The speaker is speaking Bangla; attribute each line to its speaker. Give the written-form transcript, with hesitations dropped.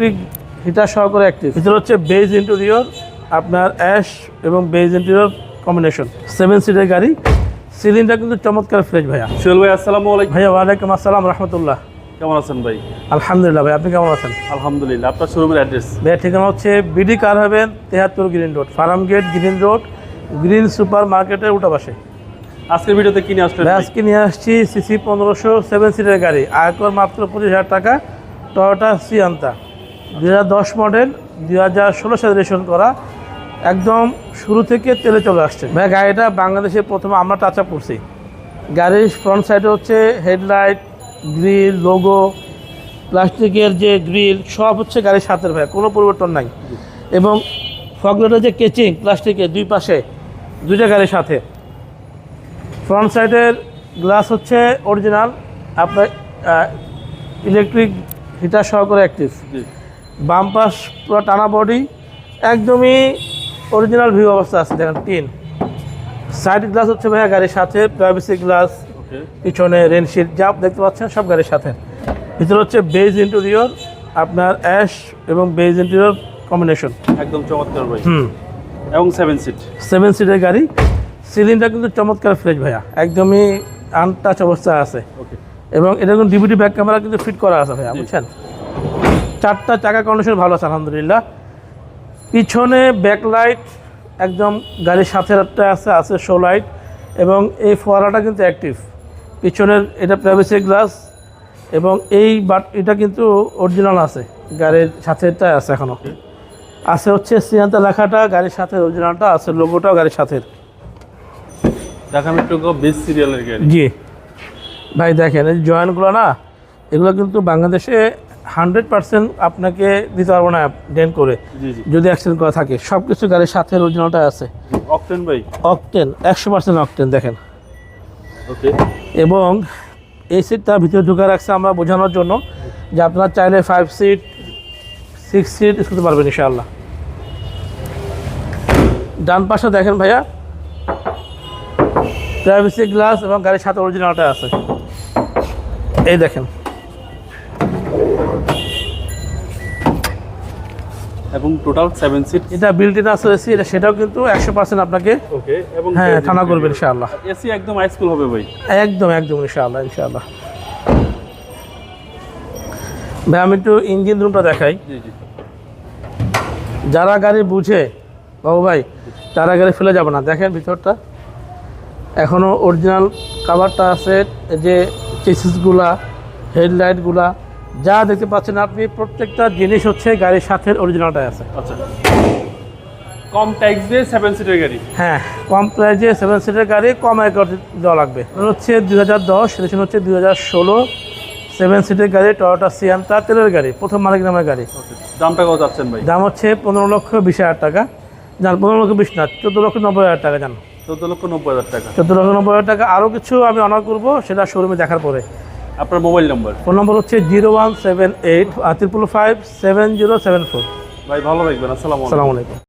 Speaker 1: ইলেকট্রিক হিটার সহকারে অ্যাক্টিভ। ভিতরে হচ্ছে বেজ ইন্টেরিয়র, আপনার অ্যাশ এবং বেজ ইন্টেরিয়র কম্বিনেশন, 7 সিটের গাড়ি। সিলিংটা কিন্তু চমৎকার ফ্রেশ ভাইয়া।
Speaker 2: সোহেল ভাই আসসালামু আলাইকুম।
Speaker 1: ভাইয়া ওয়ালাইকুম আসসালাম রহমতুল্লাহ।
Speaker 2: কেমন আছেন ভাই?
Speaker 1: আলহামদুলিল্লাহ ভাই, আপনি কেমন আছেন?
Speaker 2: আলহামদুলিল্লাহ। আপনার শোরুমের অ্যাড্রেস?
Speaker 1: ভাইয়া ঠিকানা হচ্ছে বিডি কার হবেন 73 green road, farm gate green road, green super মার্কেটের উল্টা পাশে।
Speaker 2: আজকের ভিডিওতে কিনে আসলেন?
Speaker 1: আজকে নিয়ে আসছি সিসি 1500 7 সিটের গাড়ি, আয়কর মাত্র 25,000 টাকা, টয়োটা সিয়ান্তা 2010 মডেল, 2016 সালে রেজিস্ট্রেশন করা, একদম শুরু থেকে তেলে চলে আসছে ভাই। গাড়িটা বাংলাদেশে প্রথমে আমরা টাচ আপ করছি। গাড়ির ফ্রন্ট সাইডে হচ্ছে হেডলাইট, গ্রিল, লোগো, প্লাস্টিকের যে গ্রিল সব হচ্ছে গাড়ির সাথের ভাই, কোনো পরিবর্তন নাই। এবং ফগলাইটের যে কেচিং প্লাস্টিকের দুই পাশে, দুইটা গাড়ির সাথে। ফ্রন্ট সাইডের গ্লাস হচ্ছে অরিজিনাল, আপনার ইলেকট্রিক হিটার সহকারে অ্যাক্টিভ। বাম পাশ পুরো টানা বডি, একদমই অরিজিনাল ভিউ অবস্থা আছে। দেখেন টিন। সাইড গ্লাস হচ্ছে ভাইয়া গাড়ির সাথে, প্রাইভেসি গ্লাস, পিছনে রেনশিট যা দেখতে পাচ্ছেন সব গাড়ির সাথে। ভিতরে হচ্ছে বেজ ইন্টেরিয়র, আপনার অ্যাশ এবং বেজ ইন্টেরিয়র কম্বিনেশন,
Speaker 2: একদম চমৎকার ভাই। এবং 7 সিট,
Speaker 1: 7 সিটের গাড়ি। সিলিংটা কিন্তু চমৎকার ফ্রেশ ভাইয়া, একদমই আনটাচ অবস্থায় আছে। এবং এটা কিন্তু ডিভিডি ব্যাক ক্যামেরা কিন্তু ফিট করা আছে ভাইয়া, বুঝছেন। 4টা চাকা কন্ডিশন ভালো আছে আলহামদুলিল্লাহ। পিছনে ব্যাকলাইট একদম গাড়ির সাথে আছে শো লাইট, এবং এই ফোয়ারাটা কিন্তু অ্যাক্টিভ। পিছনের এটা প্রাইভেসি গ্লাস, এবং এটা কিন্তু অরিজিনাল আছে, গাড়ির সাথেটা আছে এখনও আছে। হচ্ছে সিয়ান্তা লেখাটা গাড়ির সাথে, অরিজিনালটা আছে, লোগোটাও গাড়ির সাথে।
Speaker 2: দেখাম একটু বেস সিরিয়ালের গাড়ি।
Speaker 1: জি ভাই দেখেন, এই জয়েন্টগুলো না, এগুলো কিন্তু বাংলাদেশে 100% আপনাকে দিতে পারবো না ডেন্ট করে, যদি অ্যাক্সিডেন্ট করা থাকে। সব কিছু গাড়ির সাথে অরিজিনালটা আছে।
Speaker 2: অকটেন ভাই? অকটেন
Speaker 1: 100% অকটেন দেখেন। ওকে। এবং এই সিটটা ভিতরে ঢুকে রাখছে আমরা বোঝানোর জন্য যে আপনারা চাইলে 5 সিট 6 সিট ইউজ করতে পারবেন ইনশাআল্লাহ। ডান পাশে দেখেন ভাইয়া, প্রাইভেসি গ্লাস এবং গাড়ির সাথে অরিজিনালটা আছে। এই দেখেন।
Speaker 2: এবং টোটাল 7 সিট।
Speaker 1: এটা বিল্ট ইন আছে এসি, এটা সেটাও কিন্তু 100% আপনাকে
Speaker 2: ওকে এবং
Speaker 1: হ্যাঁ ঠান্ডা করবে ইনশাআল্লাহ।
Speaker 2: এসি একদম আইসকুল হবে ভাই?
Speaker 1: একদম ইনশাআল্লাহ। ভাই আমি একটু ইঞ্জিন রুমটা দেখাই। যারা গাড়ি বুঝে বাবু ভাই, তারা গাড়ি ফেলে যাবে না। দেখেন ভিতরটা এখনও অরিজিনাল কাভারটা আছে, যে চেসিসগুলা, হেডলাইটগুলা যা দেখতে পাচ্ছেন আপনি, প্রত্যেকটা জিনিস হচ্ছে গাড়ির সাথে অরিজিনালটাই আছে।
Speaker 2: আচ্ছা, কম ট্যাক্স দিয়ে 7 সিটের গাড়ি? হ্যাঁ,
Speaker 1: কম প্রাইজে 7 সিটের গাড়ি, কম আয়কর দেওয়া লাগবে। হচ্ছে 2010, রেজিস্ট্রেশন হচ্ছে 2016, 7 সিটের গাড়ি, টয়োটা সিয়ান্তা তেলের গাড়ি, প্রথম মালিক নামের গাড়ি।
Speaker 2: দামটা কত যাচ্ছেন ভাই?
Speaker 1: দাম হচ্ছে 15,20,000 টাকা। জান 15,20,000 না, 14,90,000 টাকা। জান
Speaker 2: 14,90,000 টাকা।
Speaker 1: 14,90,000 টাকা। আরও কিছু আমি অনার করবো, সেটা শোরুমে দেখার পরে।
Speaker 2: আপনার মোবাইল নম্বর?
Speaker 1: ফোন নম্বর হচ্ছে 0178 555 7074।
Speaker 2: ভাই ভালো থাকবেন। আসসালামু আলাইকুম।